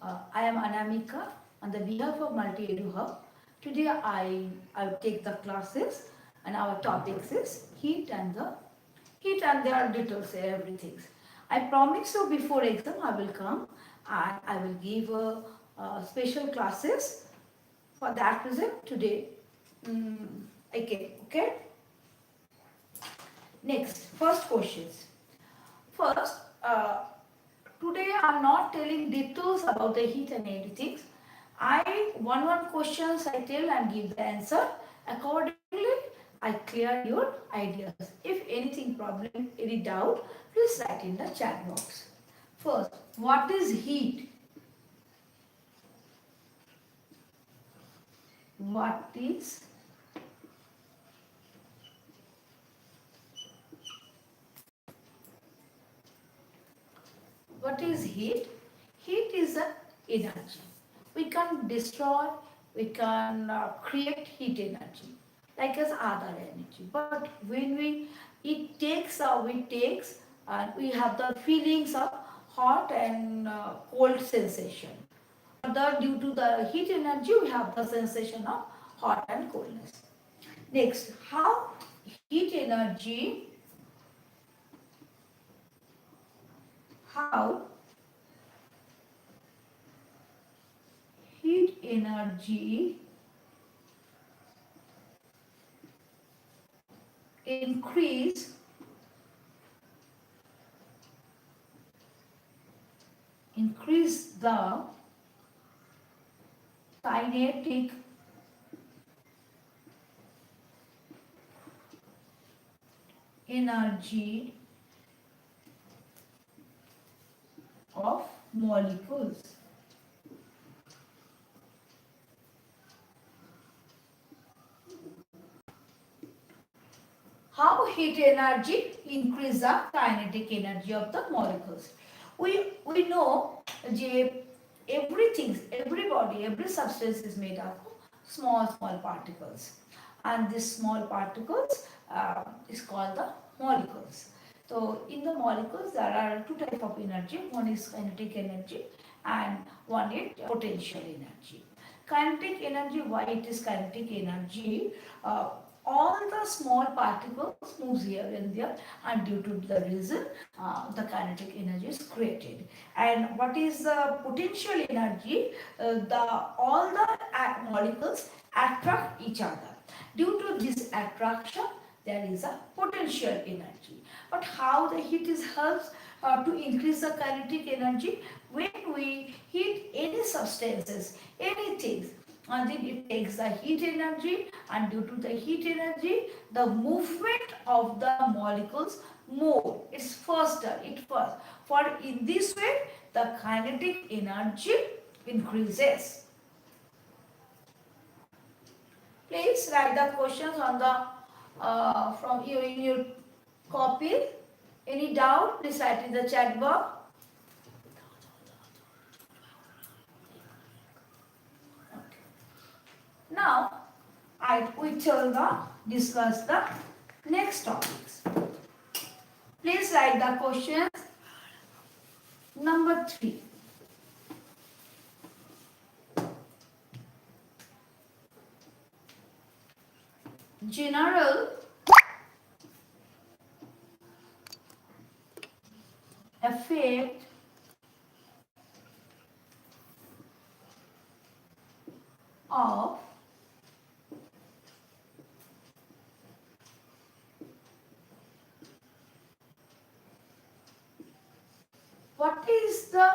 I am Anamika on the behalf of Multi Edu Hub. Today I take the classes and our topics is heat and their details everything. I promise you before exam I will come and I will give special classes for that reason today. Okay. Next, first questions. First, today I'm not telling details about the heat and anything. One questions I tell and give the answer. Accordingly, I clear your ideas. If anything problem, any doubt, please write in the chat box. First, what is heat? What is What is heat? Heat is a energy. We can destroy, we can create heat energy, like as other energy. But when we takes, and we have the feelings of hot and cold sensation. Due to the heat energy, we have the sensation of hot and coldness. Next, energy, how heat energy increase the kinetic energy of molecules. How heat energy increase the kinetic energy of the molecules? We know that every substance is made up of small particles, and these small particles is called the molecules. So in the molecules there are two types of energy. One is kinetic energy and one is potential energy. Kinetic energy, why it is kinetic energy? All the small particles moves here and there, and due to the reason the kinetic energy is created. And what is the potential energy? The all the molecules attract each other. Due to this attraction, there is a potential energy. But how the heat is helps to increase the kinetic energy? When we heat any substances, anything, and then it takes the heat energy, and due to the heat energy the movement of the molecules move. It's faster, it first. For in this way the kinetic energy increases. Please write the questions on the from you in your copy. Any doubt, please write in the chat box. Okay. Now we shall discuss the next topics. Please write the questions. Number 3. General effect of what is the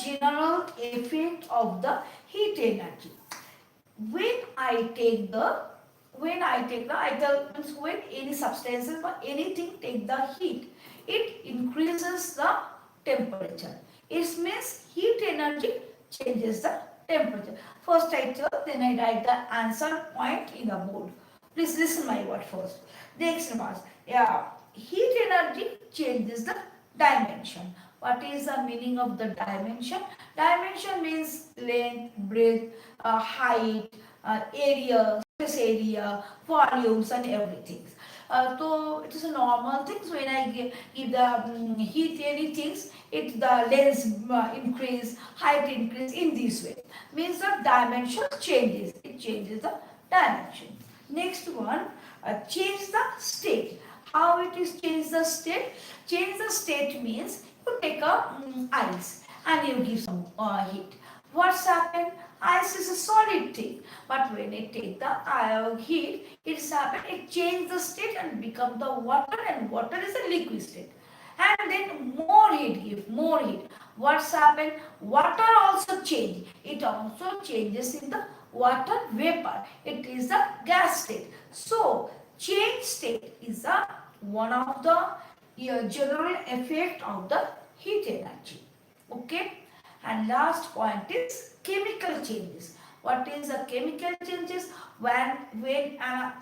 general effect of the heat energy? When I take the I tell means when any substances or anything take the heat, it increases the temperature. It means heat energy changes the temperature. First I tell, then I write the answer point in the board. Please listen my word first. Next was, heat energy changes the dimension. What is the meaning of the dimension? Dimension means length, breadth, height, area, surface area, volumes and everything. So it is a normal thing. So when I give the heat any things, it the length increase, height increase in this way. Means the dimension changes. It changes the dimension. Next one, change the state. How it is change the state? Change the state means you take a ice and you give some heat. What's happened? Ice is a solid thing, but when it take the heat, it's happened. It change the state and become the water, and water is a liquid state. And then more heat give more heat. What's happened? Water also change. It also changes in the water vapor. It is a gas state. So change state is a one of the general effect of the heat energy. Okay. And last point is chemical changes. What is the chemical changes? When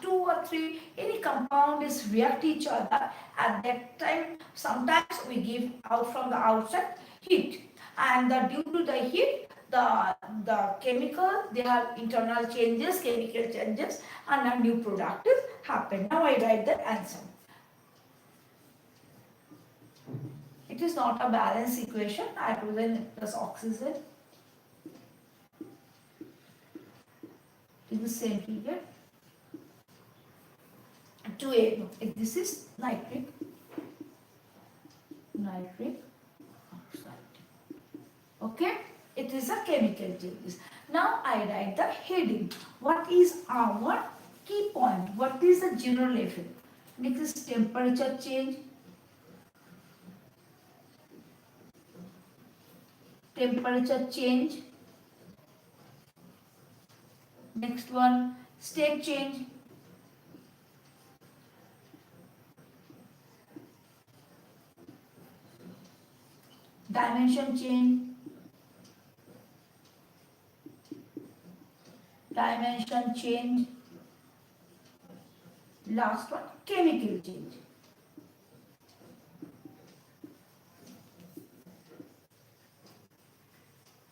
two or three any compound is react each other, at that time sometimes we give out from the outside heat, and due to the heat the chemical they have internal changes, chemical changes, and a new product is happen. Now I write the answer. It is not a balanced equation. Hydrogen plus oxygen in the same period. 2A. This is nitric oxide. Okay. It is a chemical changes. Now I write the heading. What is our key point? What is the general effect? Next is temperature change. Temperature change. Next one, state change. Dimension change. Dimension change. Last one, chemical change.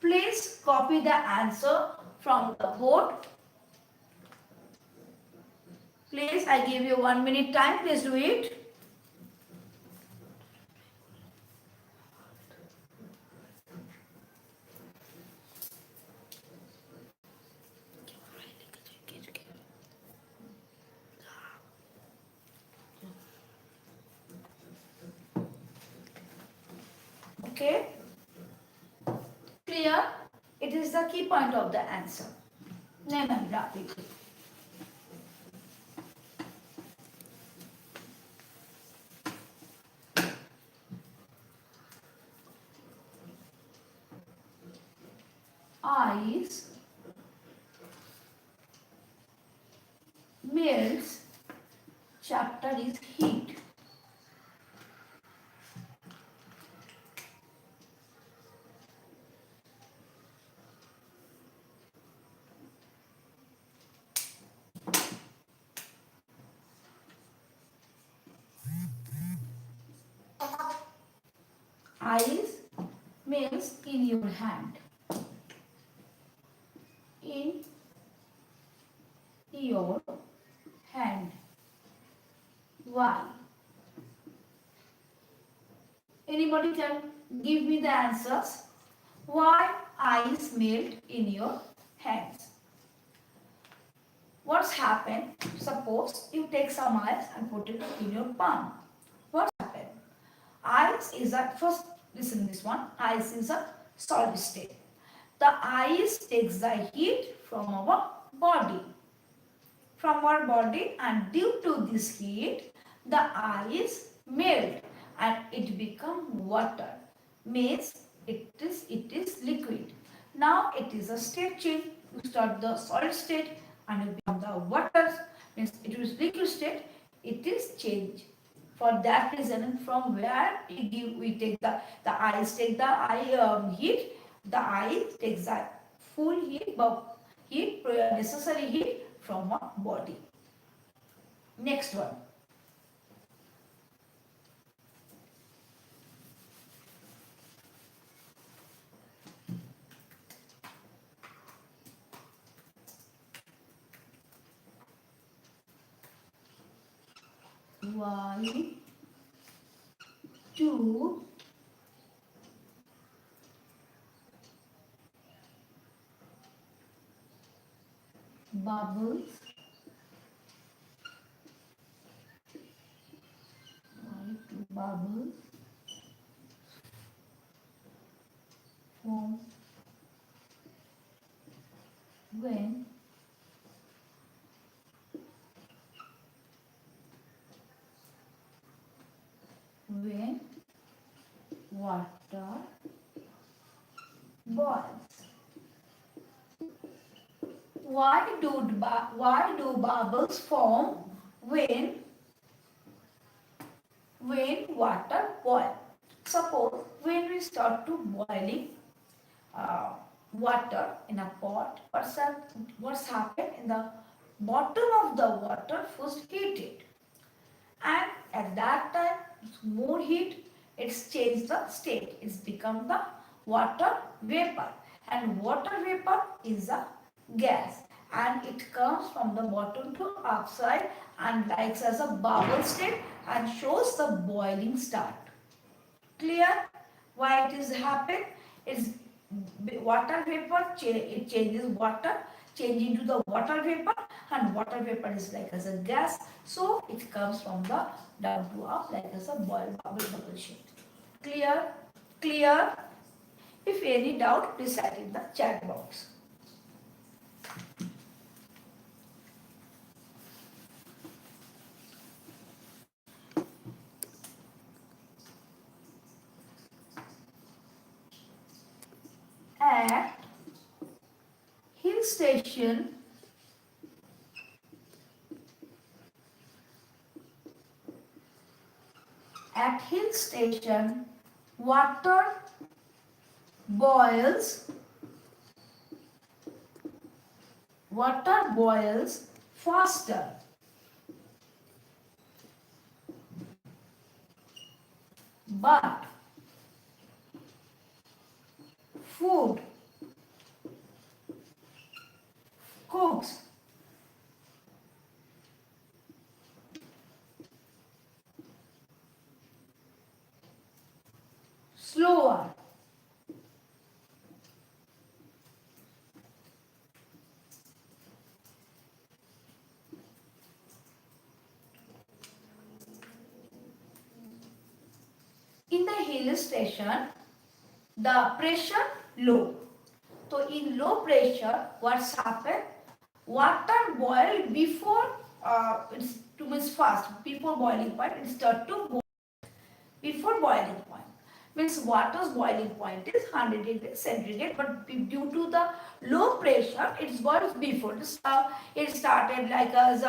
Please copy the answer from the board. Please, I give you 1 minute time. Please do it. Okay. Clear? It is the key point of the answer. Name and graphic. Ice melts. Chapter is heat. Ice melts in your hand. In your hand. Why? Anybody can give me the answers. Why ice melt in your hands? What's happened? Suppose you take some ice and put it in your palm. What's happened? Ice is a, first listen this one, ice is a solid state. The ice takes the heat from our body. And due to this heat, the ice melt and it become water. Means it is liquid. Now it is a state change. You start the solid state and you become the water. Means it is liquid state. It is change. For that reason, from where we take the ice take the heat. The ice takes the full heat, but necessary heat from our body. Next one. Why do bubbles bubbles form when water boils? Why do bubbles form when water boils? Suppose when we start to boiling uh, water in a pot, what's happened in the bottom of the water first heated, and at that time more heat, it's changed the state, it's become the water vapor, and water vapor is a gas, and it comes from the bottom to upside and likes as a bubble state and shows the boiling start. Clear why it is happen? It's water vapor, it changes water, change into the water vapor, and water vapor is like as a gas, so it comes from the down to up like as a bubble shape. Clear? Clear? If any doubt, please write in the chat box. At hill station, water boils faster, but food cooks slower. In the hill station, the pressure low. So in low pressure, what's happened? Water boil before it's too much fast. Before boiling point, it start to boil. Before boiling point means water's boiling point is 100 degrees centigrade, but due to the low pressure, it boils before. It started like as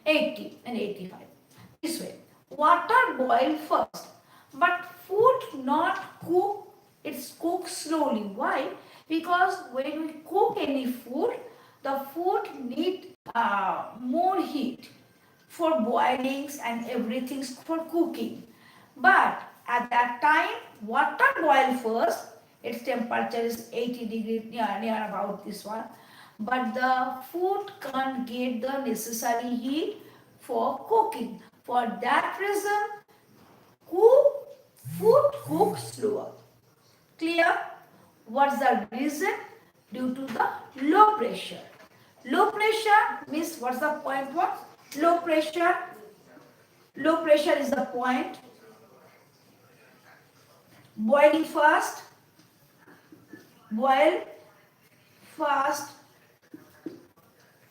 80 and 85. This way, water boil first, but food not cook. It's cooked slowly. Why? Because when we cook any food, the food need more heat for boilings and everything for cooking. But at that time, water boil first. Its temperature is 80 degrees, near about this one. But the food can't get the necessary heat for cooking. For that reason, food cooks slower. Clear? What's the reason? Due to the low pressure. Low pressure means what's the point? What? Low pressure. Low pressure is the point. Boiling fast. Boil fast.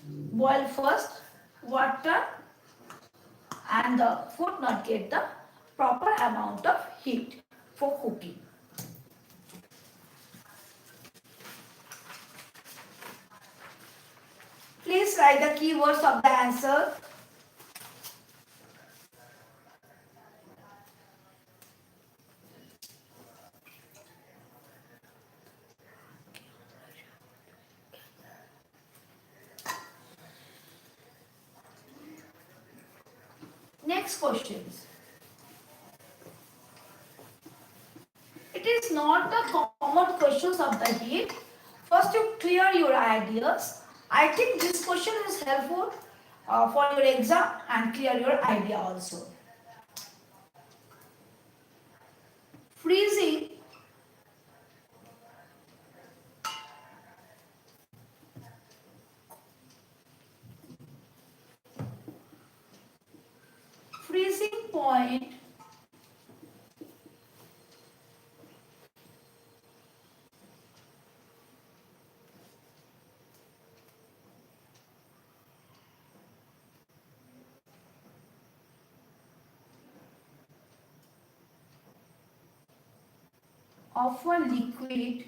Boil first water, and the food not get the proper amount of heat for cooking. Please write the keywords of the answer. Next questions. It is not the common questions of the heat. First you clear your ideas. I think this question is helpful for your exam and clear your idea also. freezing point of a liquid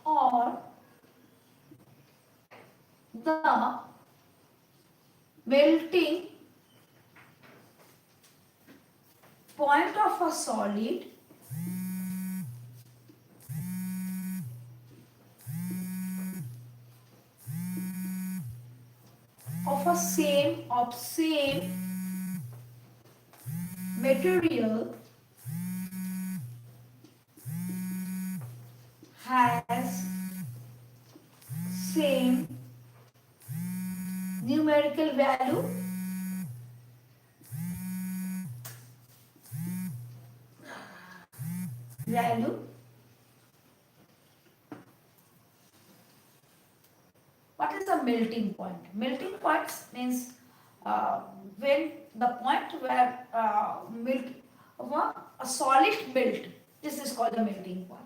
or the melting point of a solid of same material has same numerical value. What is the melting point? Melting point means when the point where a solid melt. This is called the melting point.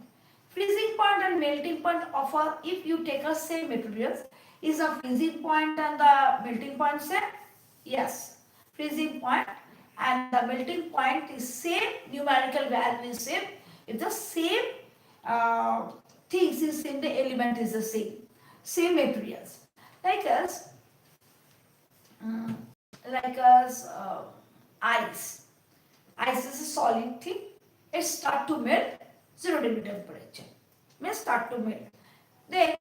Freezing point and melting point of a, if you take a same materials, is a freezing point and the melting point same? Yes. Freezing point and the melting point is same, numerical value is same. If the same things is same, the element is the same materials. Like us, um, ice. Ice is a solid thing. It start to melt 0 degree temperature. May start to melt. Then,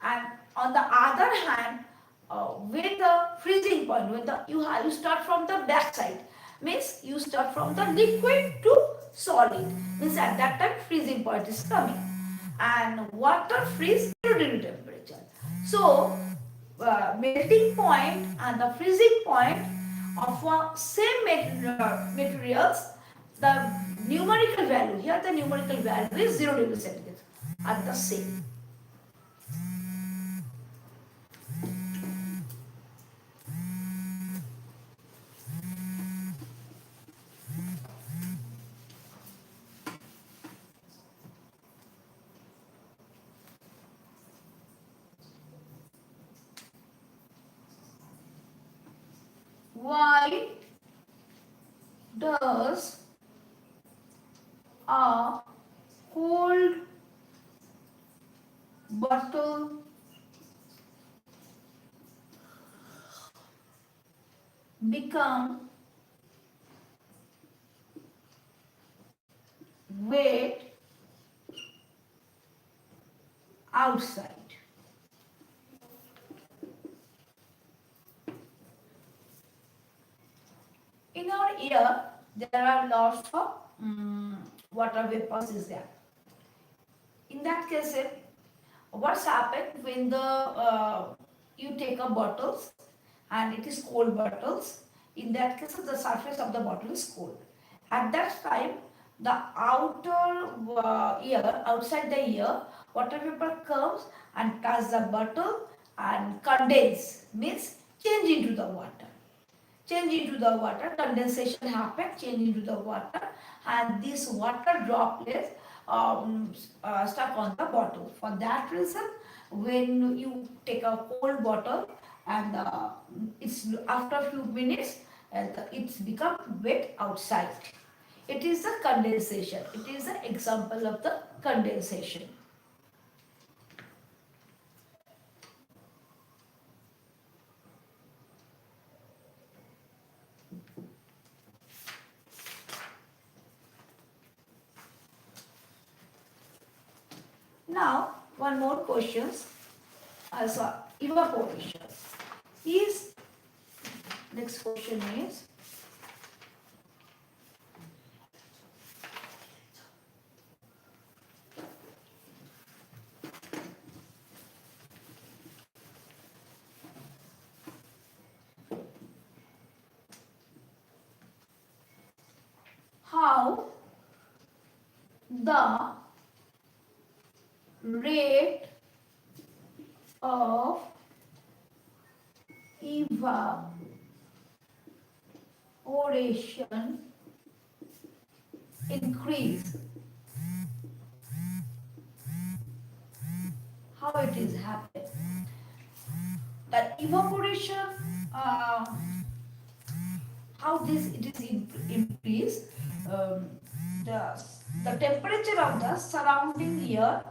and on the other hand, when the freezing point, when you start from the back side, means you start from the liquid to solid. Means at that time freezing point is coming, and water freeze 0 degree temperature. So melting point and the freezing point of same materials, the numerical value, here the numerical value is 0 degree centigrade at the same. Why does a cold bottle become wet outside? In our air, there are lots of water vapors is there. In that case, what's happened when you take a bottles and it is cold bottles, in that case the surface of the bottle is cold. At that time, the outside the ear, water vapor comes and touch the bottle and condense, means change into the water. Change into the water, condensation happens, change into the water, and this water droplets stuck on the bottle. For that reason, when you take a cold bottle and it's after a few minutes, it's become wet outside. It is the condensation. It is an example of the condensation. Now, one more question. Also, evaporation. Is next question is how the rate of evaporation increase. How it is happen? That evaporation, uh, how this it is increase, um, the, the temperature of the surrounding air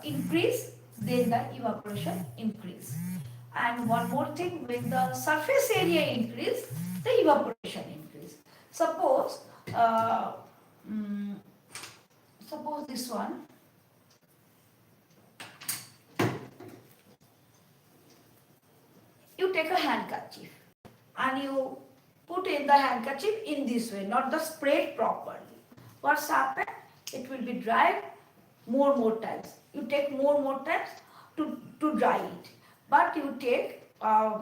increase, then the evaporation increase. And one more thing, when the surface area increase, the evaporation increase. Suppose, uh, mm, suppose this one, you take a handkerchief and you put in the handkerchief in this way, not the spread properly. What's happened? It will be dried more times. You take more times to dry it. But you take a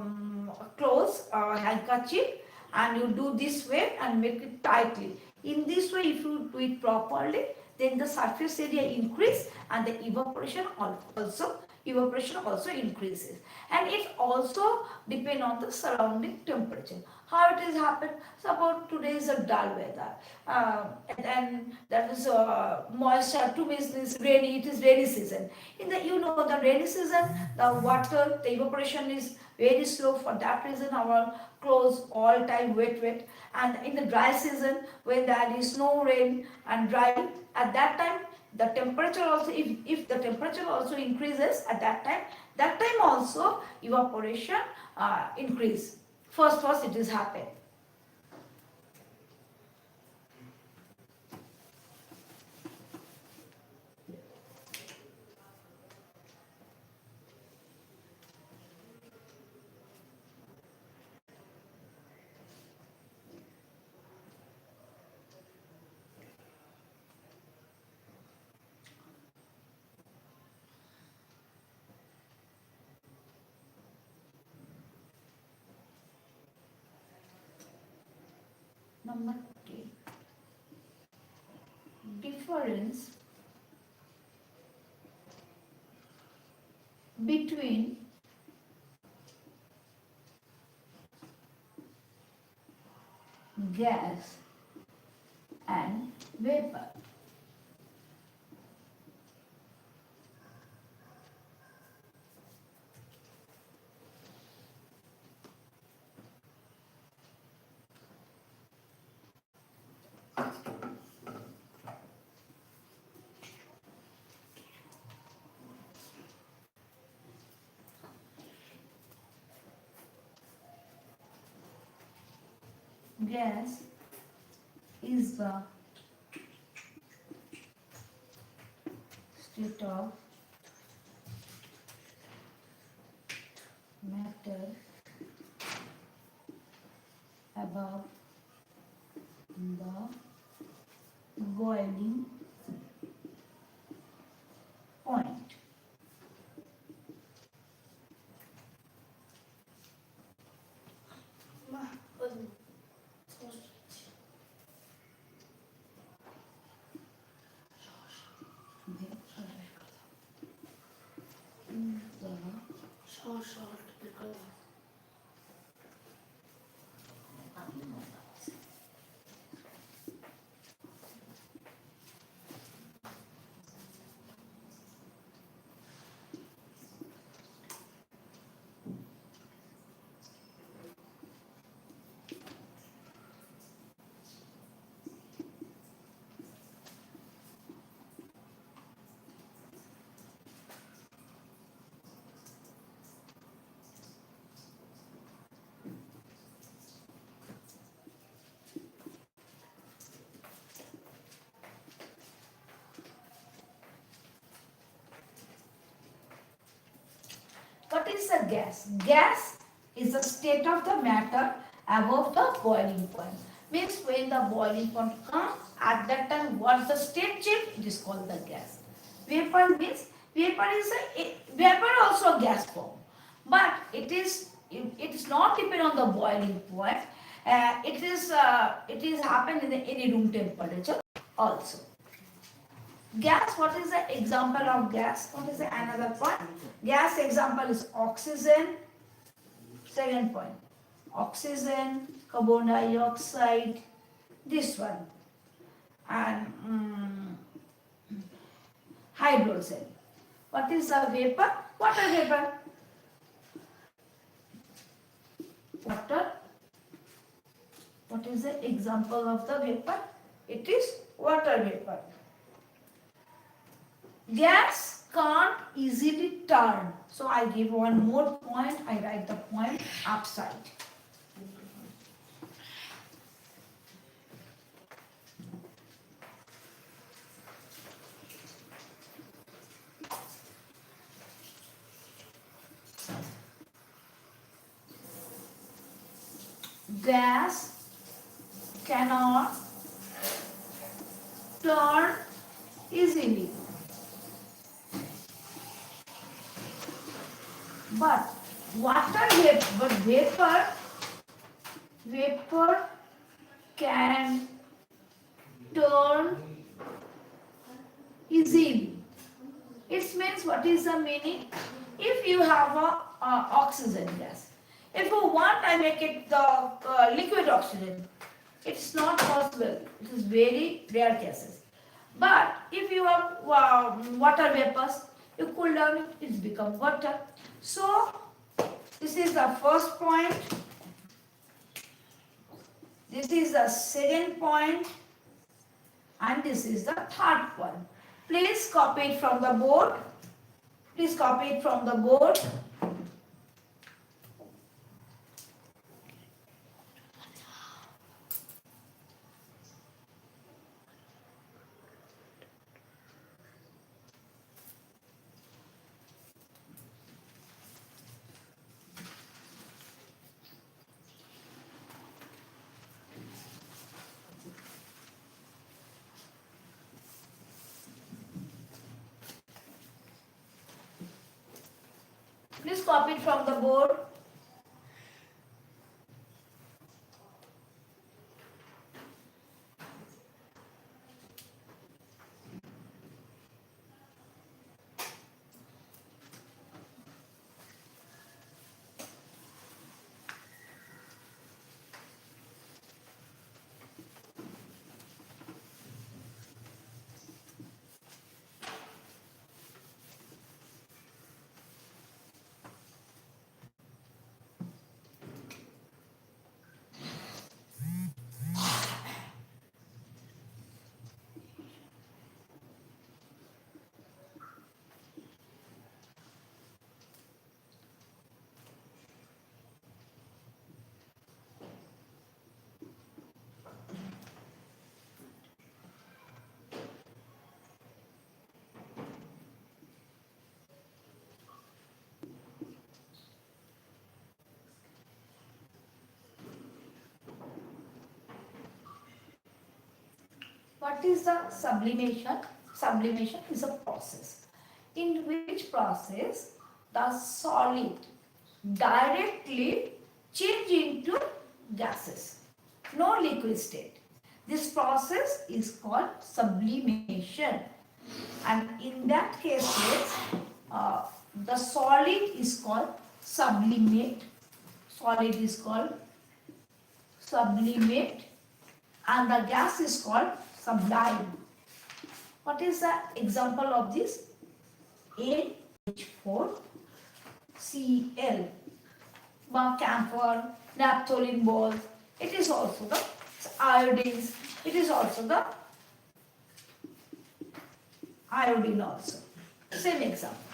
close handkerchief and you do this way and make it tightly. In this way, if you do it properly, then the surface area increase and the evaporation also increases. And it also depend on the surrounding temperature. How it is happen? Suppose today is a dull weather, and that is moisture. To me, is rainy. It is rainy season. In the the rainy season, the water, the evaporation is very slow. For that reason, our clothes all time wet. And in the dry season, when there is no rain and dry, at that time the temperature also, if the temperature also increases at that time also evaporation increase. First it is happen. Number 3, difference between gas and vapor. Gas is the state of matter above the boiling point. What is a gas? Gas is the state of the matter above the boiling point. Means when the boiling point comes, at that time what's the state change? It is called the gas. Vapor means vapor also a gas form, but it is not depend on the boiling point. It is happen in any room temperature also. Gas, what is the example of gas? What is the another point? Gas example is oxygen. Second point, oxygen, carbon dioxide, this one, and hydrogen. What is the vapor? Water vapor. Water. What is the example of the vapor? It is water vapor. Gas can't easily turn. So I give one more point. I write the point upside. Gas cannot turn easily. But vapor can turn easily. It means, what is the meaning? If you have a oxygen gas, if you want, I make it the liquid oxygen. It's not possible. It is very rare cases. But if you have water vapors, you cool down it, it's become water. So this is the first point. This is the second point, and this is the third one. Please copy it from the board. Please copy it from the board. Please copy it from the board. What is the sublimation? Sublimation is a process in which process the solid directly change into gases, no liquid state. This process is called sublimation, and in that case, the solid is called sublimate. Solid is called sublimate, and the gas is called sublime. What is the example of this? NH4Cl, camphor, naphthalene balls. It is also the iodines. It is also the iodine also. Same example.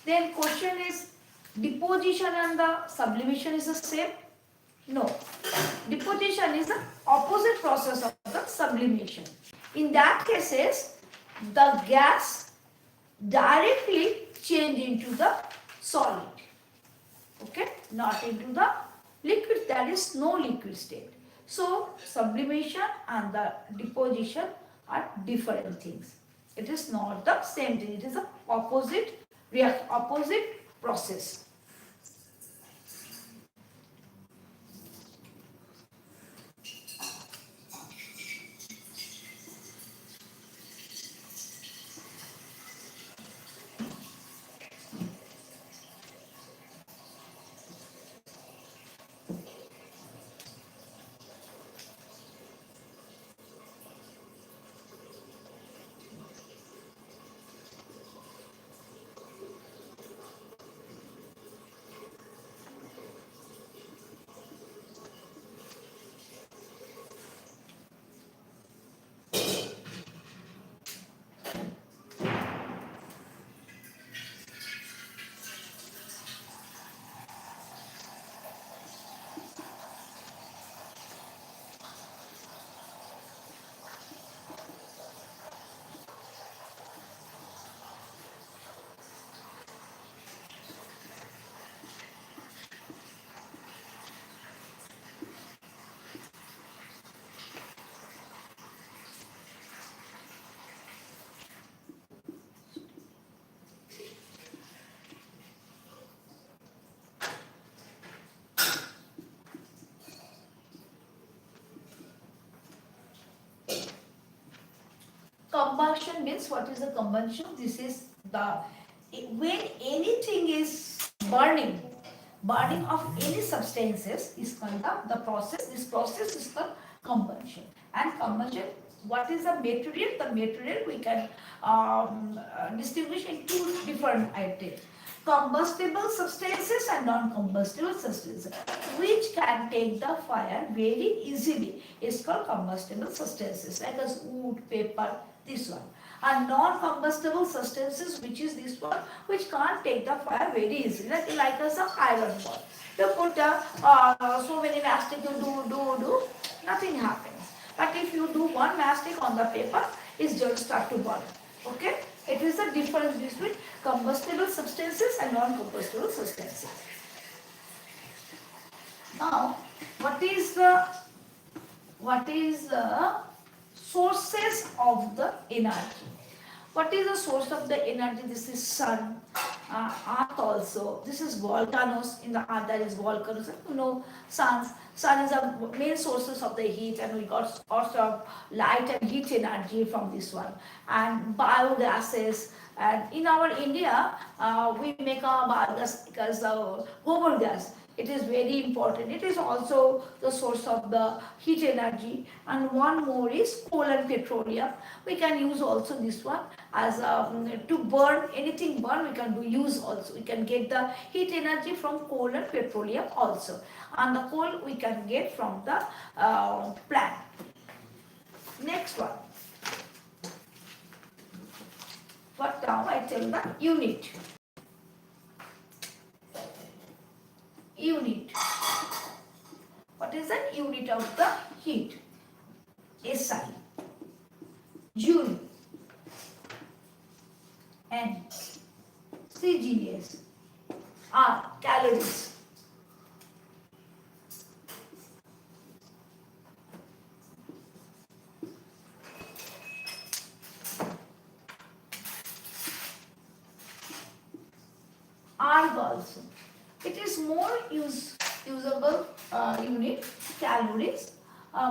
Then question is, deposition and the sublimation is the same? No. Deposition is the opposite process of the sublimation. In that cases, the gas directly change into the solid. Okay, not into the liquid, that is no liquid state. So sublimation and the deposition are different things. It is not the same thing. It is the opposite process. Combustion means, what is the combustion? This is the, when anything is burning, burning of any substances is called the process. This process is called combustion. And combustion, what is the material? The material we can distinguish in two different items: combustible substances and non-combustible substances, which can take the fire very easily, is called combustible substances, like as wood, paper, this one. And non-combustible substances, which is this one, which can't take the fire very easily, like as a iron ball. You put so many mastic, you do, nothing happens. But if you do one mastic on the paper, it's just start to burn. Okay? It is the difference between combustible substances and non-combustible substances. Now, what is the sources of the energy? What is the source of the energy? This is sun, earth also. This is volcanoes. In the earth there is volcanoes. You know, sun is the main sources of the heat, and we got also light and heat energy from this one. And biogases. And in our India, we make a biogas because gobar gas. It is very important. It is also the source of the heat energy. And one more is coal and petroleum. We can use also this one as to burn anything. We can use also. We can get the heat energy from coal and petroleum also. And the coal we can get from the plant. Next one. But now I tell the unit. Unit. What is the unit of the heat? SI. Joule. N. CGS. R. Calories. R also. It is more usable unit, calories.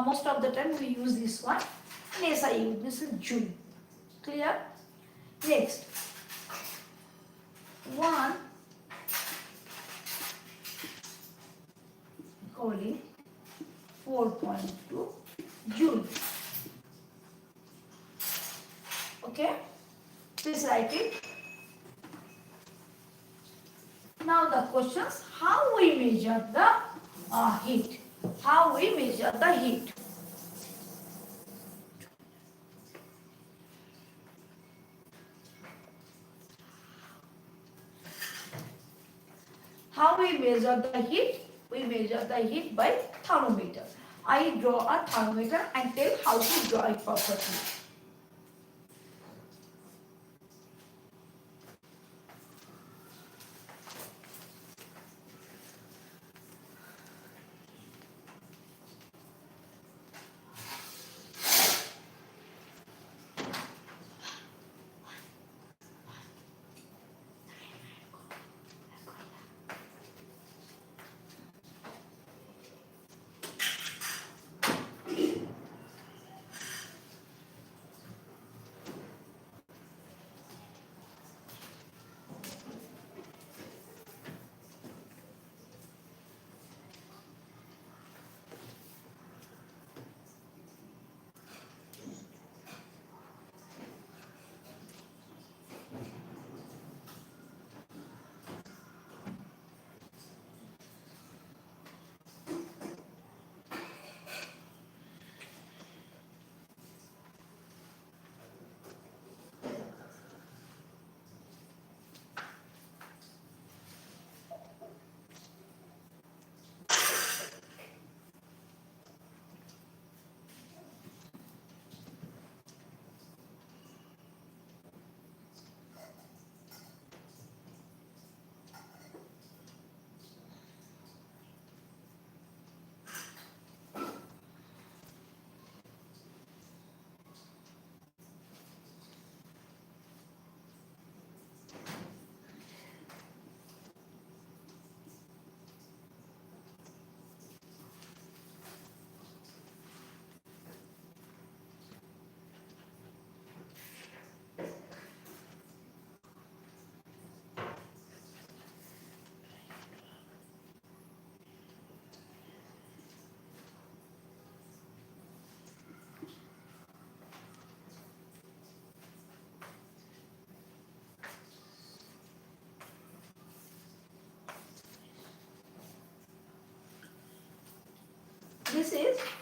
Most of the time we use this one. And SI unit, this is joule. Clear? Next. 1 calling 4.2 joule. Okay? Please write it. Now the questions, how we measure the heat. How we measure the heat. How we measure the heat? We measure the heat by thermometer. I draw a thermometer and tell how to draw it perfectly.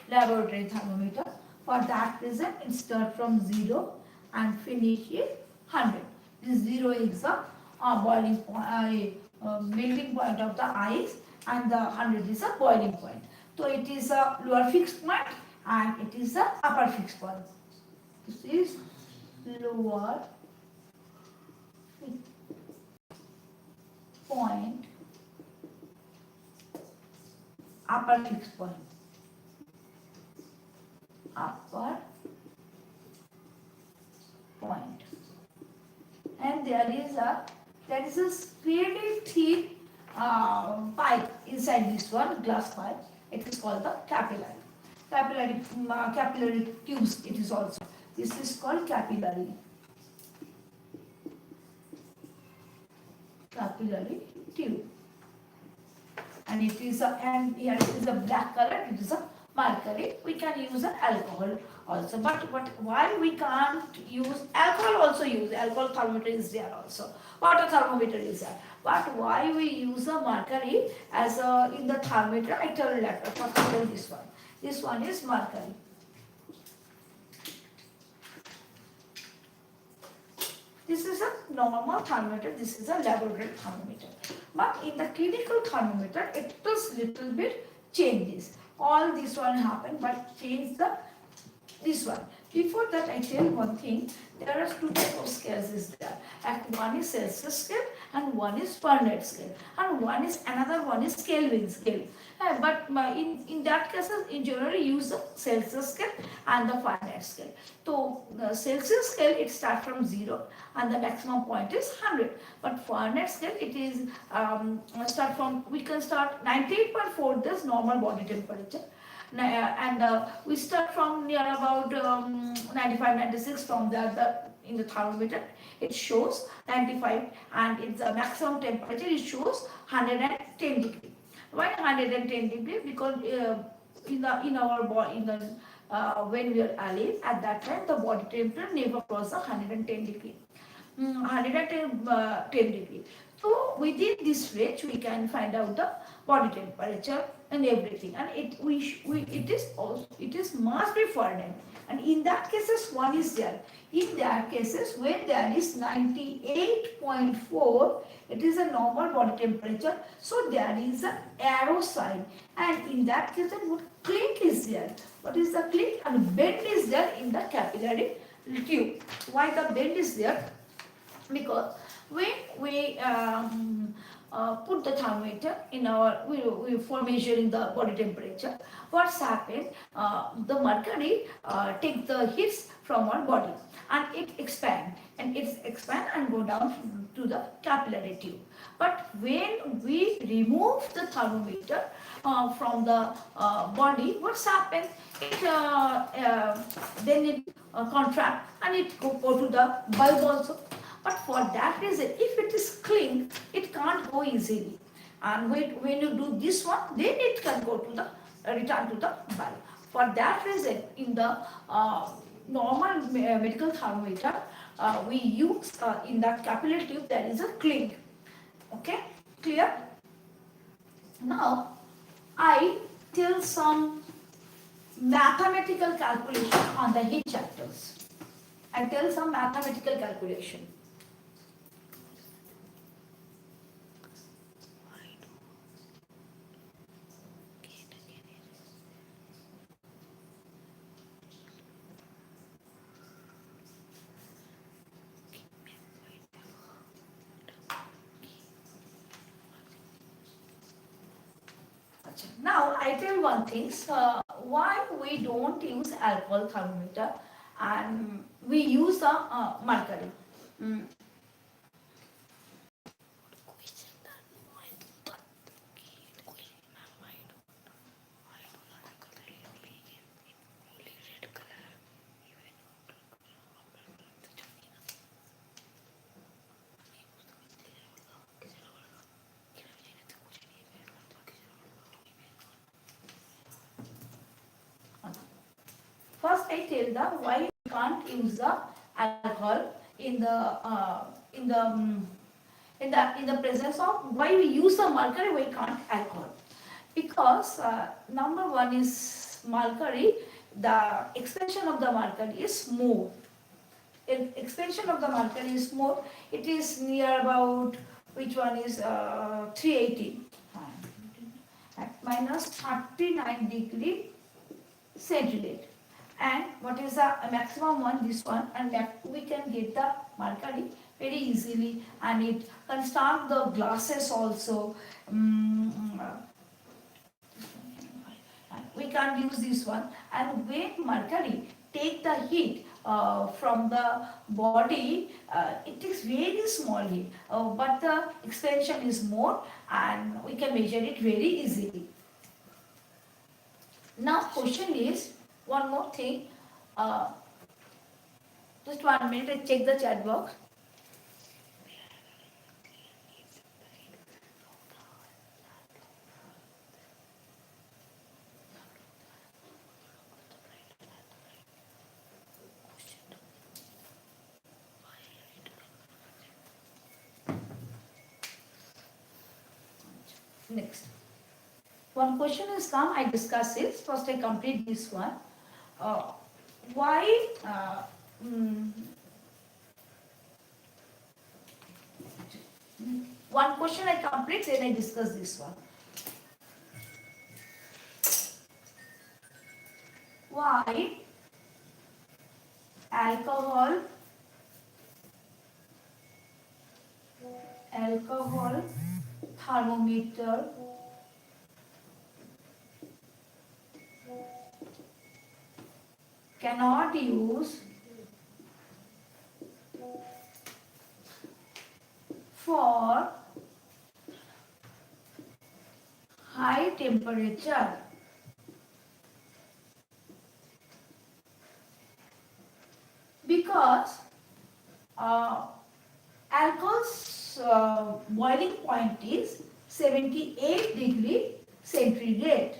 laboratory thermometer. For that reason, it starts from 0 and finish with 100. This 0 is the boiling point, melting point of the ice, and the 100 is a boiling point. So it is a lower fixed point and it is a upper fixed point. This is lower point, upper fixed point, upper point, and there is a fairly thin pipe inside this one, glass pipe. It is called the capillary. Capillary tubes. It is also. This is called capillary. Capillary tube. And it is here it is a black color. It is a mercury. We can use an alcohol also, but why we can't use alcohol? Also use alcohol thermometer is there also. Water thermometer is there. But why we use a mercury as in the thermometer? I tell you later. First I tell this one. This one is mercury. This is a normal thermometer. This is a laboratory thermometer. But in the clinical thermometer, it does little bit changes. All this one happen, but change this one. Before that, I tell one thing. There are two types of scales is there. And one is Celsius scale and one is Fahrenheit scale. And another one is Kelvin scale. But in that case, in generally use the Celsius scale and the Fahrenheit scale. So the Celsius scale, it starts from 0 and the maximum point is 100. But Fahrenheit scale, it is we can start 98.4, this normal body temperature. And we start from near about 95, 96 from in the thermometer. It shows 95 and its maximum temperature, it shows 110 degree. Why 110 degree? Because in our body, when we are alive, at that time the body temperature never crosses 110 degree. 110 degree. So within this range we can find out the body temperature and everything, and it must be Fahrenheit. And in that cases one is there. In that cases when there is 98.4, it is a normal body temperature. So there is an arrow sign, and in that case what clink is there. What is the clink? And bend is there in the capillary tube. Why the bend is there? Because when we put the thermometer in for measuring the body temperature, what's happened? The mercury take the heats from our body and it expand and go down to the capillary tube. But when we remove the thermometer from the body, what's happened? Then it contract and it go to the bulb also. But for that reason, if it is clink, it can't go easily. And when you do this one, then it can go to the return to the bulb. For that reason, in the normal medical thermometer, we use in the capillary tube there is a clink. Okay, clear? Now, I tell some mathematical calculation on the heat chapters. I tell some mathematical calculation. Now I tell one thing, why we don't use alcohol thermometer and we use the mercury. First, I tell the why we can't use the alcohol in the presence of, why we use the mercury, we can't alcohol. Because number one is mercury, the expansion of the mercury is more. Expansion of the mercury is more. It is near about, which one is 380 at minus 39 degree centigrade. And what is the maximum one? This one. And we can get the mercury very easily, and it construct the glasses also. We can't use this one. And when mercury take the heat from the body, it is very small heat, but the expansion is more, and we can measure it very easily. Now question is, one more thing, just 1 minute, I check the chat box. Next. One question is come, I discuss it. First I complete this one. Why one question I complete, then I discuss this one. Why alcohol thermometer cannot use for high temperature? Because alcohol's boiling point is 78 degree centigrade.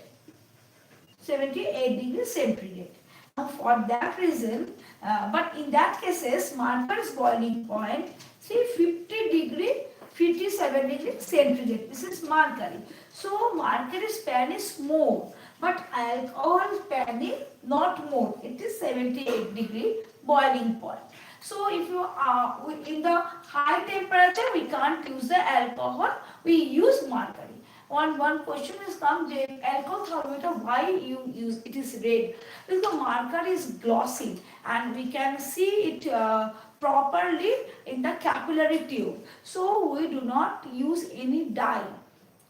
78 degree centigrade. Now for that reason, but in that cases, mercury's boiling point, say 57 degree centigrade. This is mercury. So mercury's pan is more, but alcohol pan is not more. It is 78 degree boiling point. So if you are in the high temperature, we can't use the alcohol, we use mercury. One question is come, alcohol thermometer, why you use it is red? Because the mercury is glossy and we can see it properly in the capillary tube. So we do not use any dye.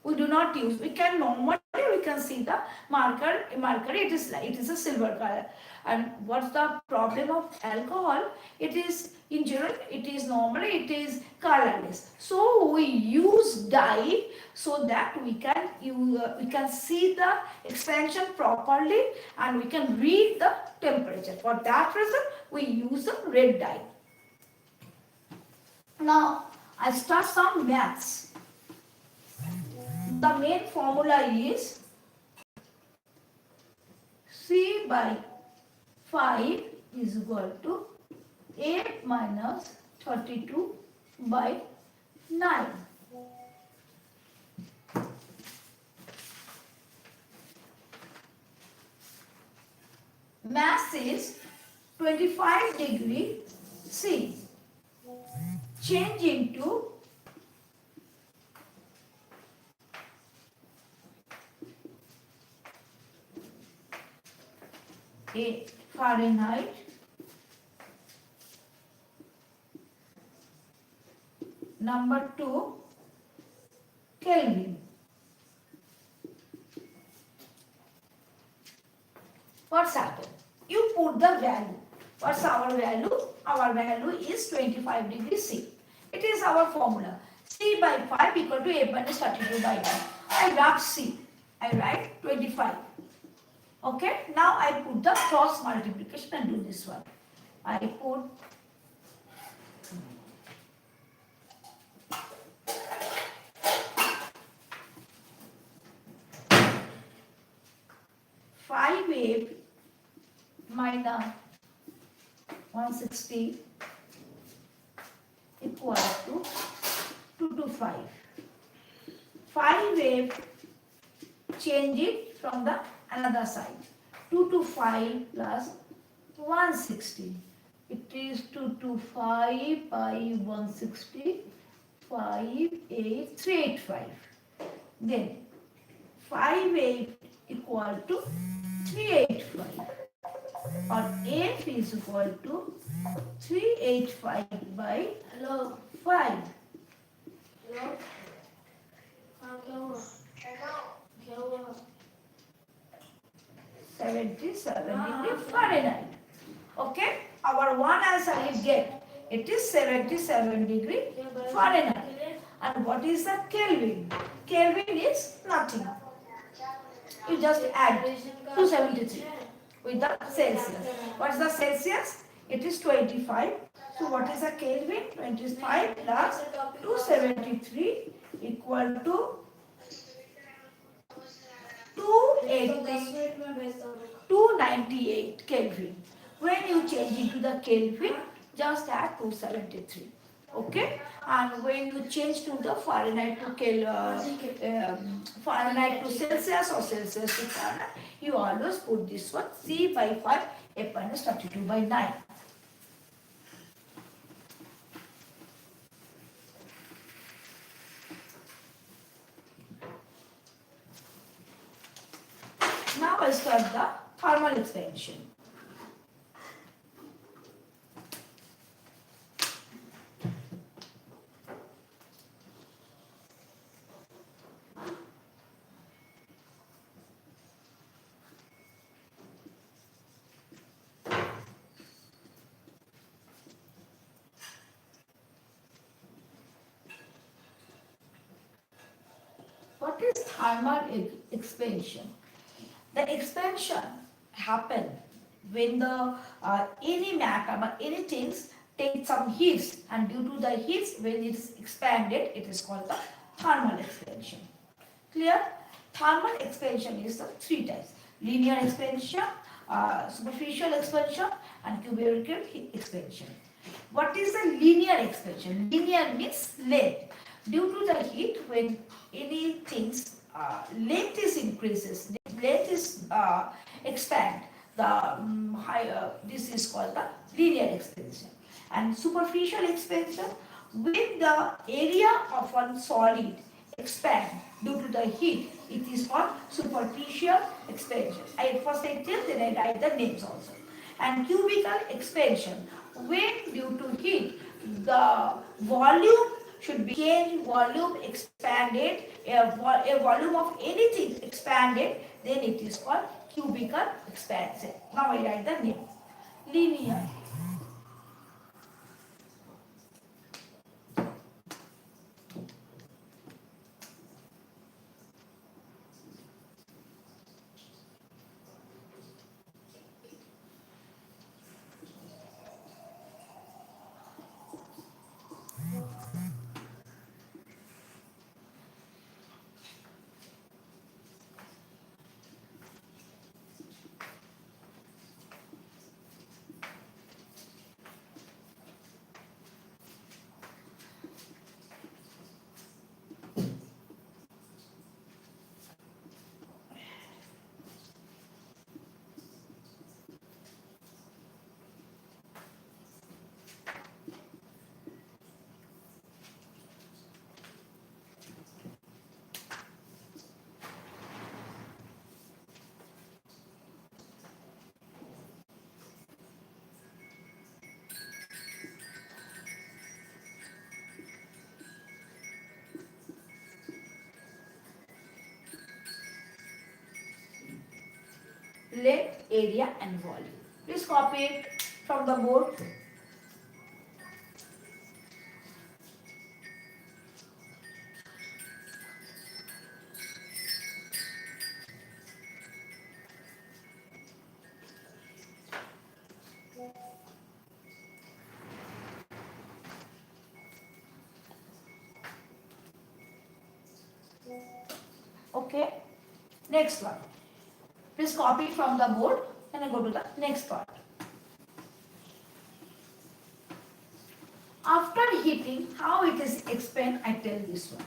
We do not use. We can normally we can see the mercury. It is a silver color. And what's the problem of alcohol? It is in general. It is normally it is colorless. So we use dye so that we can see the expansion properly and we can read the temperature. For that reason, we use the red dye. Now I start some maths. The main formula is C by 5 is equal to 8 minus 32 by 9. Mass is 25 degree C. Change into Fahrenheit, number 2 Kelvin. What's happened? You put the value. What's our value? Our value is 25 degrees C. It is our formula. C by 5 equal to 8 minus 32 by 9. I write C. I write 25. Okay, now I put the cross multiplication and do this one. I put 5A minus 160 equal to 2 to 5. 5A, change it from the another side. 225 plus 160. It is 225 by 160, 58385. Then 58 equal to 385, or F is equal to 385 by 5. Hello? हाँ क्या हुआ? क्या हुआ? 77 degree Fahrenheit. Okay, our one answer is get. It is 77 degree Fahrenheit. And what is the Kelvin? Kelvin is nothing. You just add 273 with the Celsius. What is the Celsius? It is 25. So what is the Kelvin? 25 plus 273 equal to 280, 298 Kelvin. When you change into the Kelvin, just add 273. Okay, and when you change to the Fahrenheit to Fahrenheit to Celsius or Celsius to Fahrenheit, you always put this one C by 5 F minus 32 by 9. Now I start the thermal expansion. What is thermal expansion? The expansion happen when the any matter or anything takes some heat, and due to the heat, when it is expanded, it is called the thermal expansion. Clear? Thermal expansion is the three types: linear expansion, superficial expansion, and cubical expansion. What is the linear expansion? Linear means length. Due to the heat, when anything's length is increases, length is expand, the higher, this is called the linear expansion. And superficial expansion, when the area of one solid expand due to the heat, it is called superficial expansion. I first I tell, then I write the names also. And cubical expansion, when due to heat, the volume should be changed, volume expanded, a volume of anything expanded, then it is called cubical expansion. Now I write the name. Linear. Length, area and volume. Please copy it from the board. Okay. Next one. Please copy it from the board and I go to the next part. After heating, how it is expanded, I tell this one.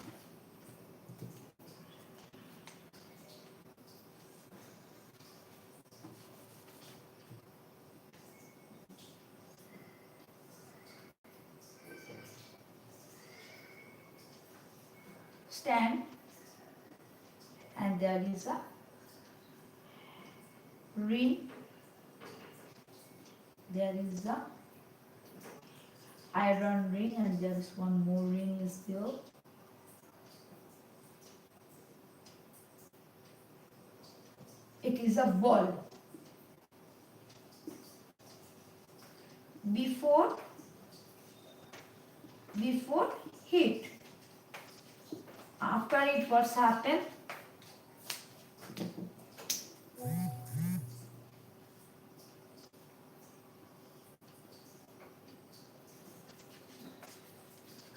stand and there is a ring. There is a iron ring and there is one more ring is there. It is a ball. Before hit. After it, what's happened?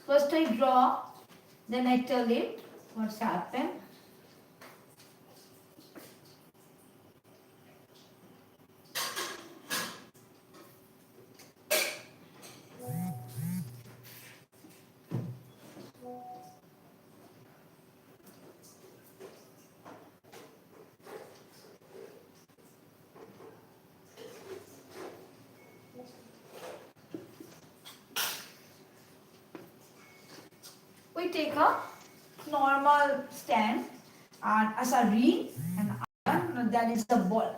First I draw, then I tell it what's happened. We take a normal stand and as a ring and there is the ball.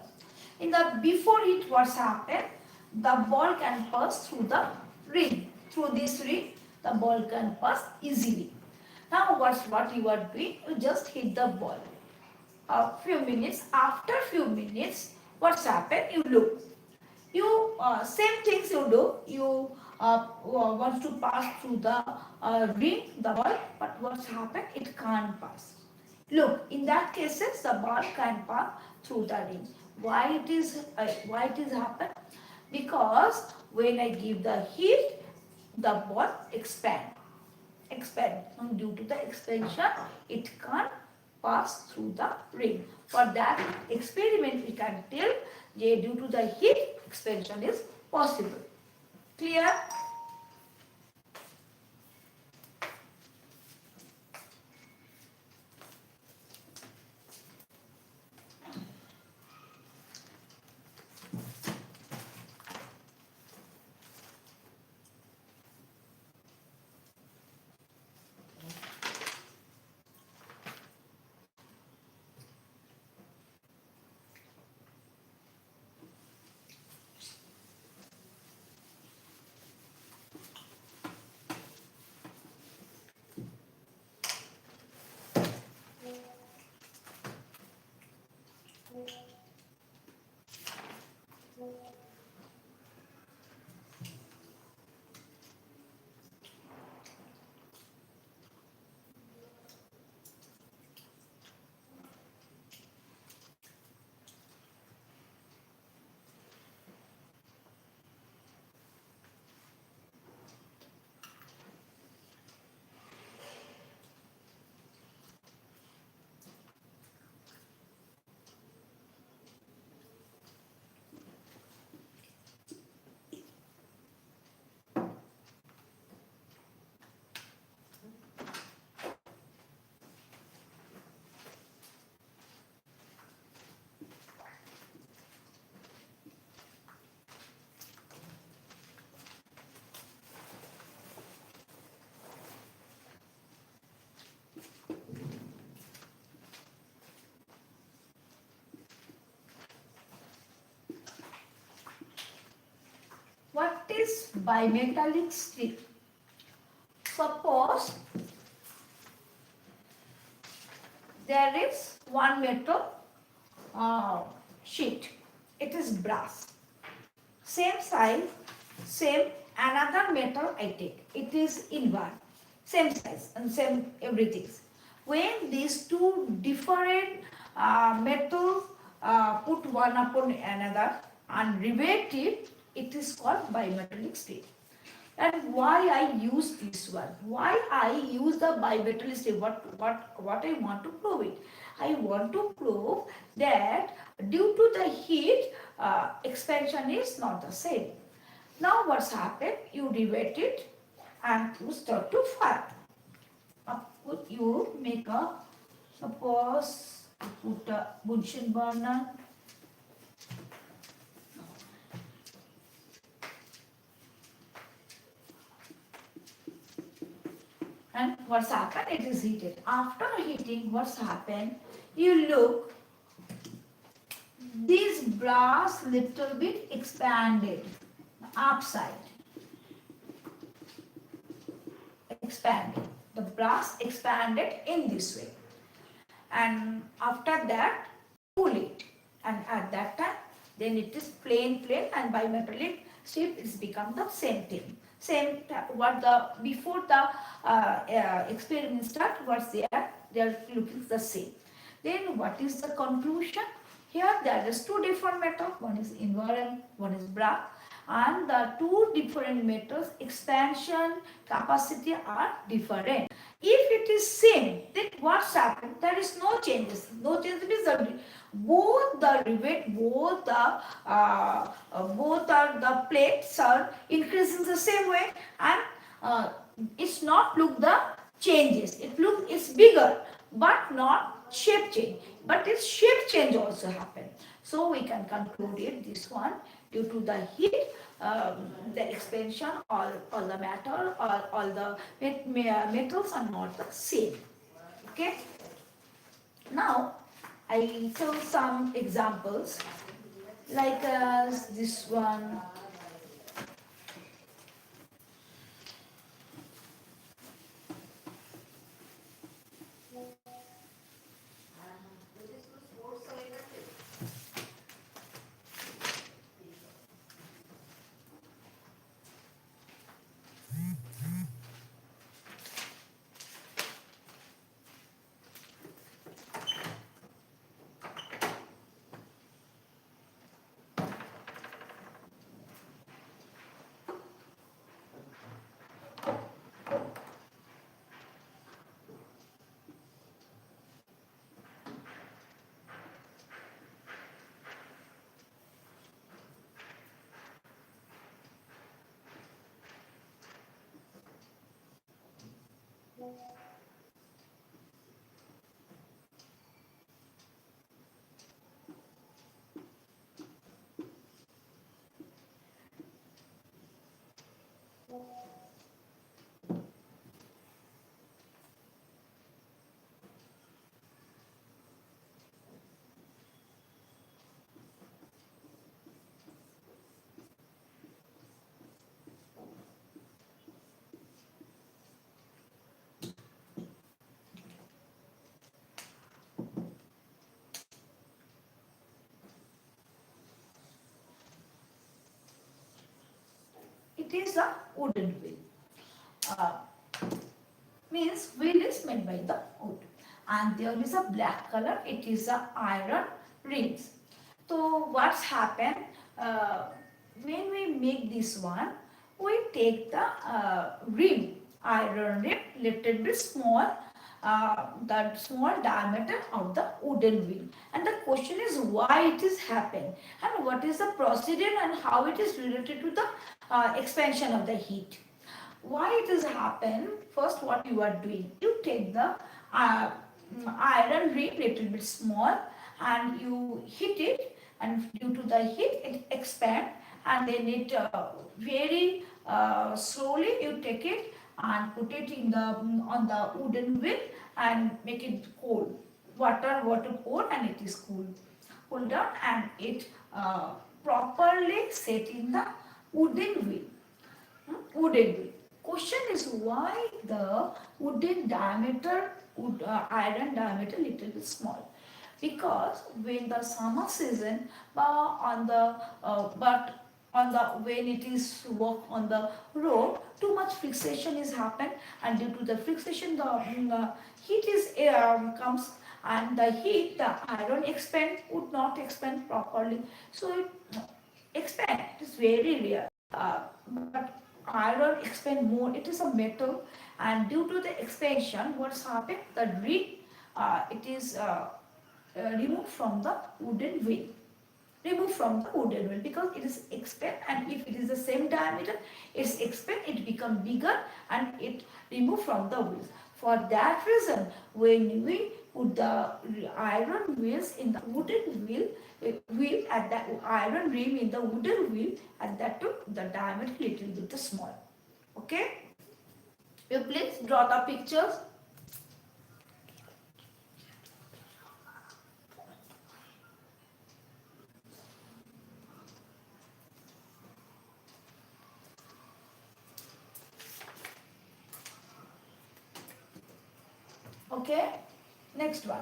In the before it what's happened, the ball can pass through the ring. Through this ring, the ball can pass easily. Now what you are doing? You just hit the ball. A few minutes, after few minutes, what's happened? You look. You same things you do. You want to pass through the ring, the ball, but what's happened? It can't pass. Look, in that cases, the ball can pass through the ring. Why it is happen? Because when I give the hit, the ball expand. And due to the expansion, it can't pass through the ring. For that experiment, we can tell that due to the heat, expansion is possible. Clear? What is bimetallic strip? Suppose there is one metal sheet. It is brass. Same size, same another metal I take. It is inward. Same size and same everything. When these two different metals put one upon another and rivet it, it is called bimetallic strip. And why I use this one? Why I use the bimetallic strip? What I want to prove it? I want to prove that due to the heat, expansion is not the same. Now what's happened? You rivet it and you start to fire. You make a, suppose put a Bunsen burner. And what's happened? It is heated. After heating, what's happened? You look, this brass little bit expanded, upside, expanded. The brass expanded in this way. And after that, cool it. And at that time, then it is plain and bimetallic strip is become the same thing. Same what the before the experiment start, what's there, they are looking the same. Then what is the conclusion? Here there is two different metals, one is invar, one is brass, and the two different metals expansion capacity are different. If it is same, then what's happened? There is no changes. No changes means that both the rivet, both are the plates are increasing the same way, and it's not look the changes. It's bigger, but not shape change. But its shape change also happen. So we can conclude it this one due to the heat, the expansion, all the matter, all the metals are not the same. Okay. Now I show some examples like this one. It is a wooden wheel. Uh, Means wheel is made by the wood, and there is a black color. It is a iron rings. So what's happened, uh, when we make this one, we take the rim, iron rim, little bit small, that small diameter of the wooden wheel. And the question is why it is happened, and what is the procedure, and how it is related to the expansion of the heat. Why it has happened? First, what you are doing, you take the iron ring little bit small, and you hit it, and due to the heat it expand, and then it very slowly you take it and put it in the on the wooden wheel and make it cold, water cold, and it is cool down, and it properly set in the wooden wheel. Wooden wheel. Question is why the wooden diameter, iron diameter little bit small? Because when the summer season, but on the when it is work on the road, too much fixation is happen, and due to the fixation, the heat is comes, and the heat, the iron expand would not expand properly, so it expand. It is very rare. But iron expand more. It is a metal, and due to the expansion, what's happened? The ring, it is removed from the wooden wheel. Remove from the wooden wheel because it is expand, and if it is the same diameter, it's expand. It become bigger, and it remove from the wheels. For that reason, when we put the iron wheels in the wooden wheel at that iron rim in the wooden wheel, at that too the diameter little bit small. Okay, You please draw the pictures. Okay, next one.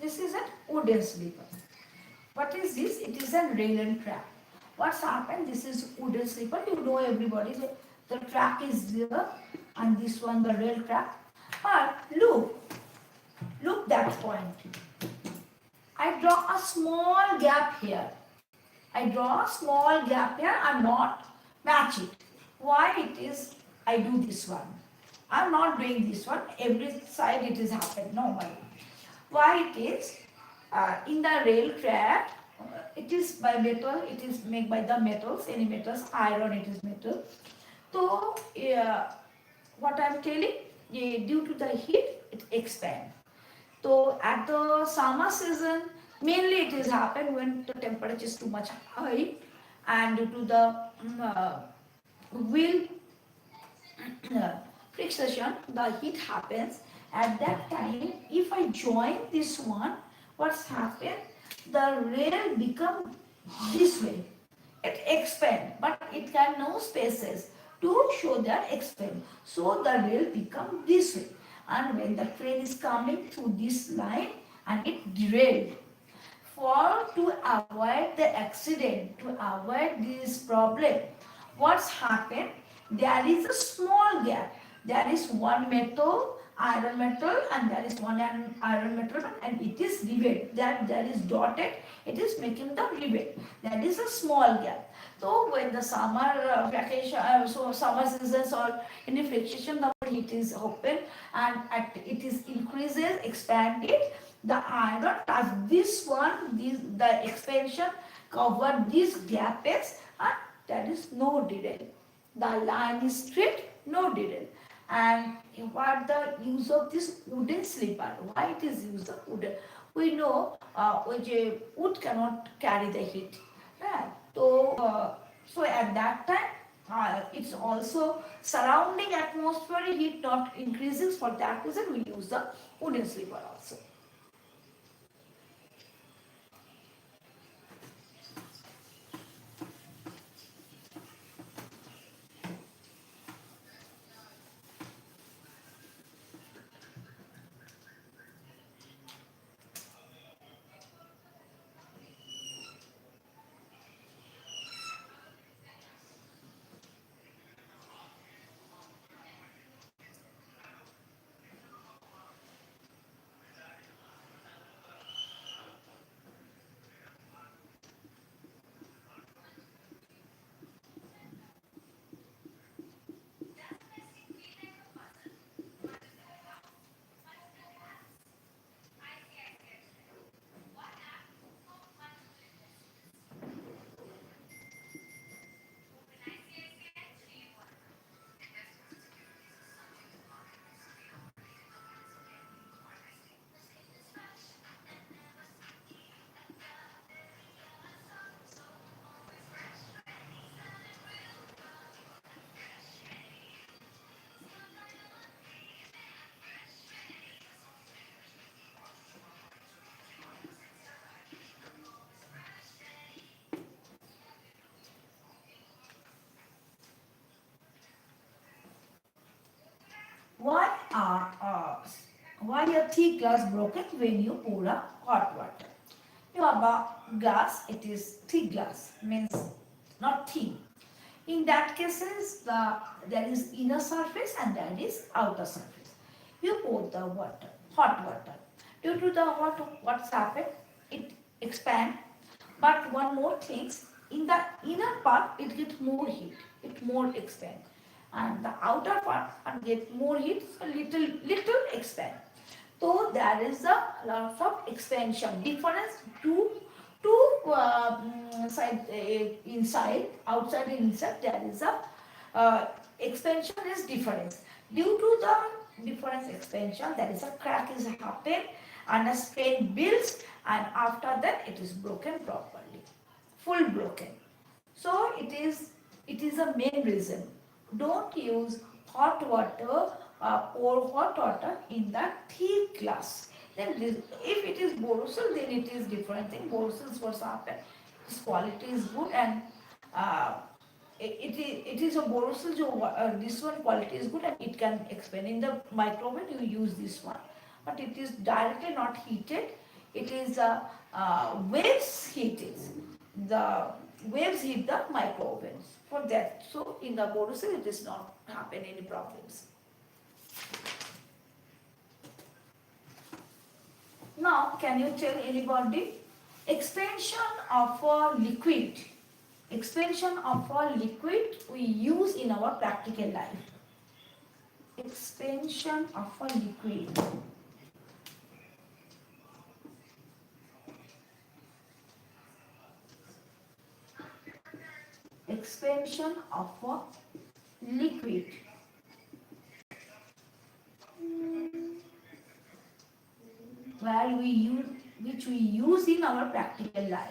This is a wooden sleeper. What is this? It is a rail and track. What's happened? This is wooden sleeper. You know everybody. The track is there, and this one the rail track. But look that point. I draw a small gap here. I draw a small gap here and not match it. Why it is? I do this one. I'm not doing this one. Every side it is happened normally. Why it is? In the rail track, it is by metal. It is made by the metals. Any metals, iron. It is metal. So what I'm telling, due to the heat, it expands. So at the summer season, mainly it is happen when the temperature is too much high, and due to the wheel friction, the heat happens. At that time, if I join this one, what's happened? The rail become this way. It expand, but it can no spaces to show that expand. So the rail become this way. And when the train is coming through this line and it derailed, for to avoid the accident, to avoid this problem, what's happened? There is a small gap. There is one metal, iron metal, and there is one iron metal, and it is rivet. That there is dotted. It is making the rivet. That is a small gap. So when the summer vacation, so summer seasons or any fluctuation, the heat is open and it is increases, expanded. The iron touch this one, the expansion cover these gaps, and there is no derail. The line is straight, no derail. And what the use of this wooden sleeper? Why it is used of wooden? We know which wood cannot carry the heat. Right? So at that time, it's also surrounding atmospheric heat not increases. For that reason, we use the wooden sleeper also. why a thick glass broken when you pour a hot water. You have a glass, it is thick glass, means not thin. In that cases, there is inner surface and there is outer surface. You pour the water, hot water. Due to the what's happened, it expand. But one more thing, in the inner part, it gets more heat, it more expand, and the outer part and get more heat, so little expand. So there is a lot of expansion difference to side inside, outside and inside there is a expansion is difference. Due to the difference expansion, there is a crack is happen and a strain builds, and after that it is broken properly, full broken. So it is a main reason. Don't use hot water, pour hot water in that thick glass. Then if it is Borosil, then it is different thing. Borosil is what's happened. Its quality is good, and uh, it is a Borosil. This one quality is good and it can expand. In the microwave you use this one, but it is directly not heated. It is waves heated. The waves hit the microwaves for that. So in the Borosil it does not happen any problems. Now, can you tell anybody expansion of a liquid? Expansion of a liquid we use in our practical life. Expansion of a liquid. Expansion of a liquid. Where we use, which we use in our practical life,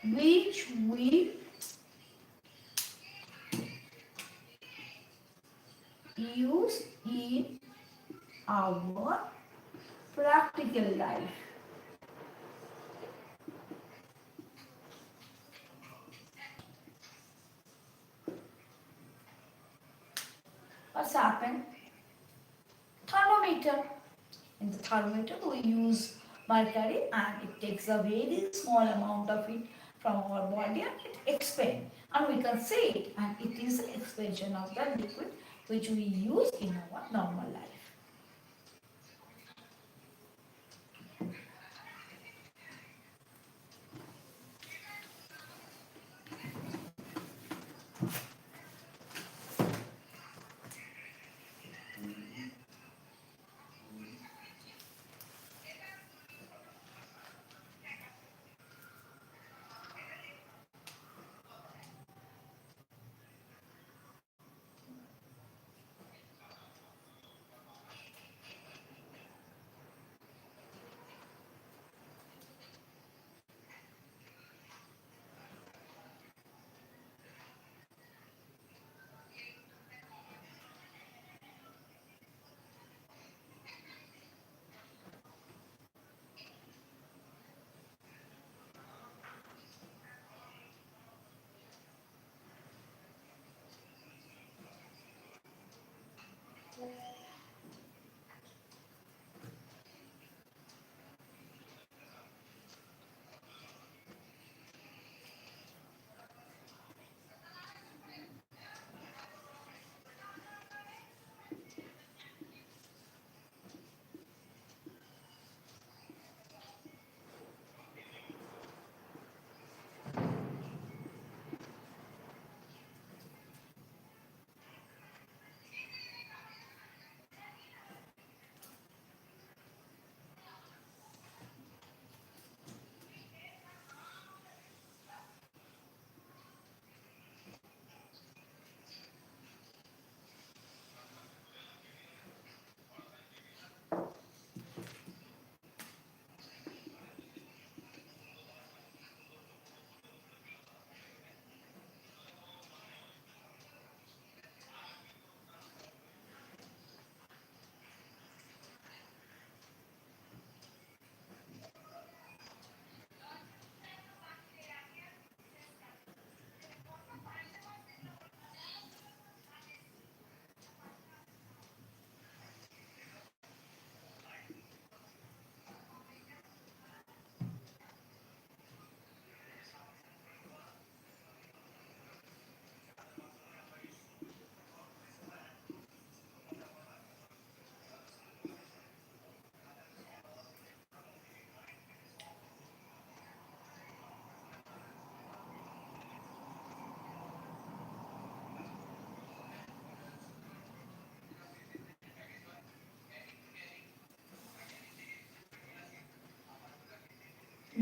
which we use in our practical life. What's happened? Thermometer. In the thermometer we use mercury and it takes a very small amount of it from our body and it expands, and we can see it, and it is an expansion of the liquid which we use in our normal life.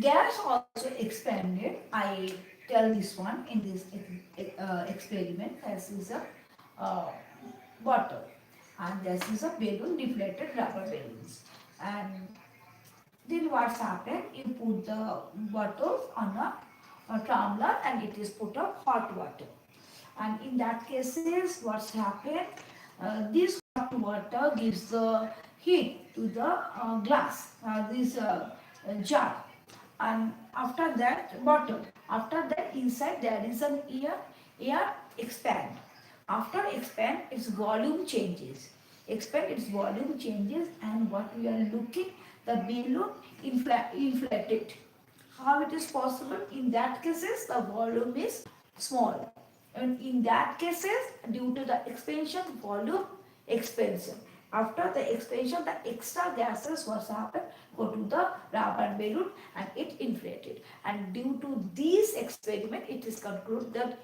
gas also expanded. I tell this one in this experiment. This is a uh, bottle, and this is a balloon, deflated rubber balloons. And then what's happened? You put the bottles on a tumbler, and it is put up hot water. And in that cases, what's happened? This hot water gives the heat to the glass, this jar, and after that bottle. After that, inside there is an air. Air expand. After expand, its volume changes. Expand, its volume changes, and what we are looking, the balloon inflated. How it is possible? In that cases, the volume is small. And in that cases, due to the expansion, volume expansion. After the expansion, the extra gases was happened, go to the rubber balloon and it inflated. And due to this experiment, it is concluded that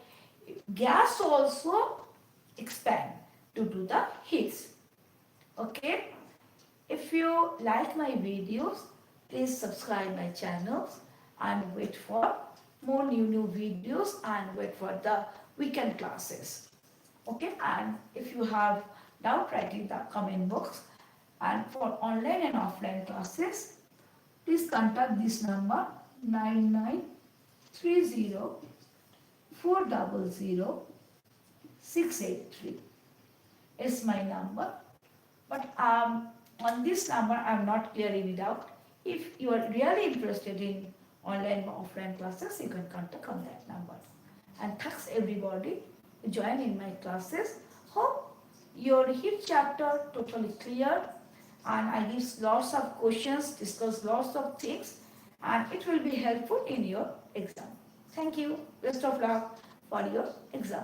gas also expand due to the heat. Okay. If you like my videos, please subscribe my channels and wait for more new videos and wait for the weekend classes. Okay, and if you have doubt, write in the comment box. And for online and offline classes, please contact this number 9930 400 683. It's my number. But on this number, I'm not clearing it out. If you are really interested in online or offline classes, you can contact on that number. And thanks everybody to join in my classes. Hope your heat chapter totally clear, and I give lots of questions, discuss lots of things, and it will be helpful in your exam. Thank you. Best of luck for your exam.